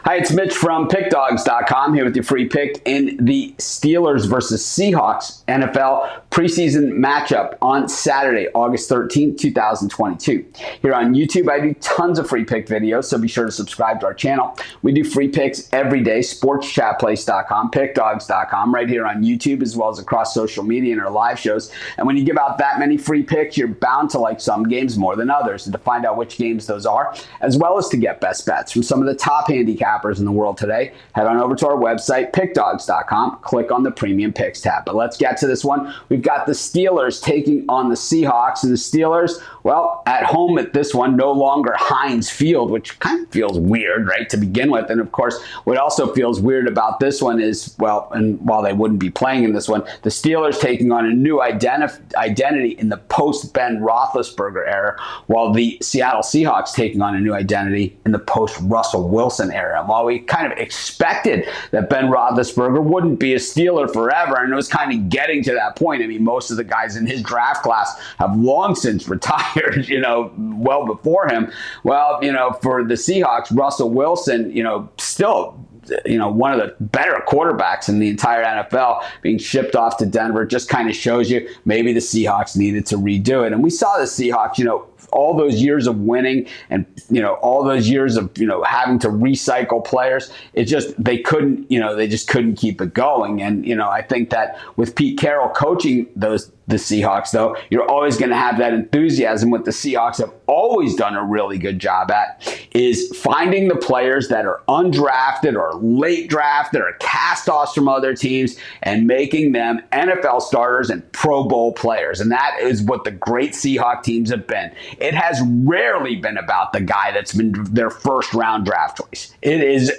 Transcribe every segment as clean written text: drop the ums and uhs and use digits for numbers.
Hi, it's Mitch from Pickdawgz.com here with your free pick in the Steelers versus Seahawks NFL preseason matchup on Saturday, August 13th, 2022. Here on YouTube, I do tons of free pick videos, so be sure to subscribe to our channel. We do free picks every day, sportschatplace.com, Pickdawgz.com, right here on YouTube, as well as across social media and our live shows. And when you give out that many free picks, you're bound to like some games more than others. And to find out which games those are, as well as to get best bets from some of the top handicappers in the world today, head on over to our website, Pickdawgz.com, click on the Premium Picks tab. But let's get to this one. We've got the Steelers taking on the Seahawks, and the Steelers, well, at home at this one, no longer Heinz Field, which kind of feels weird, right, to begin with. And of course, what also feels weird about this one is, well, and while they wouldn't be playing in this one, the Steelers taking on a new identity in the post-Ben Roethlisberger era, while the Seattle Seahawks taking on a new identity in the post-Russell Wilson era. And while we kind of expected that Ben Roethlisberger wouldn't be a Steeler forever, and it was kind of getting to that point. I mean, most of the guys in his draft class have long since retired, well before him. Well, for the Seahawks, Russell Wilson, still one of the better quarterbacks in the entire NFL, being shipped off to Denver just kind of shows you maybe the Seahawks needed to redo it. And we saw the Seahawks, all those years of winning and, all those years of, having to recycle players, they just couldn't keep it going. And, I think that with Pete Carroll coaching the Seahawks, though, you're always going to have that enthusiasm. What the Seahawks have always done a really good job at is finding the players that are undrafted or late drafted or cast-offs from other teams and making them NFL starters and Pro Bowl players. And that is what the great Seahawk teams have been. It has rarely been about the guy that's been their first-round draft choice. It is,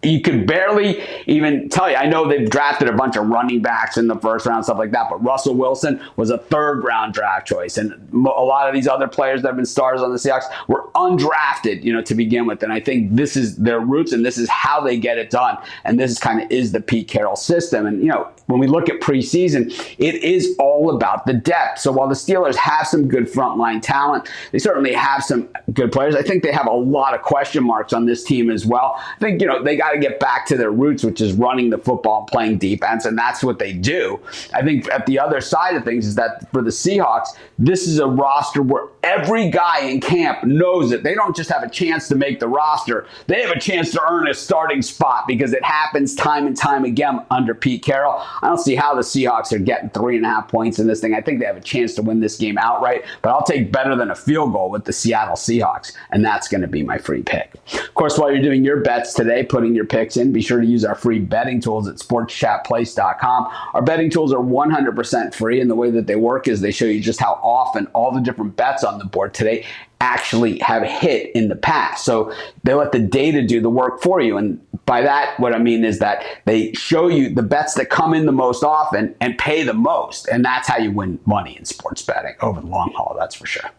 you could barely even tell you. I know they've drafted a bunch of running backs in the first round, stuff like that, but Russell Wilson was a third-round draft choice. And a lot of these other players that have been stars on the Seahawks were undrafted, to begin with. And I think this is their roots, and this is how they get it done. And this is the Pete Carroll system. And, when we look at preseason, it is all about the depth. So while the Steelers have some good frontline talent, they certainly have some good players. I think they have a lot of question marks on this team as well. I think, they got to get back to their roots, which is running the football and playing defense, and that's what they do. I think at the other side of things is that for the Seahawks, this is a roster where every guy in camp knows it. They don't just have a chance to make the roster. They have a chance to earn a starting spot because it happens time and time again under Pete Carroll. I don't see how the Seahawks are getting 3.5 points in this thing. I think they have a chance to win this game outright, but I'll take better than a field goal with the Seattle Seahawks, and that's going to be my free pick. Of course, while you're doing your bets today, putting your picks in, be sure to use our free betting tools at sportschatplace.com. Our betting tools are 100% free, and the way that they work is they show you just how often all the different bets on the board today actually have hit in the past. So they let the data do the work for you. And by that, what I mean is that they show you the bets that come in the most often and pay the most. And that's how you win money in sports betting over the long haul, that's for sure.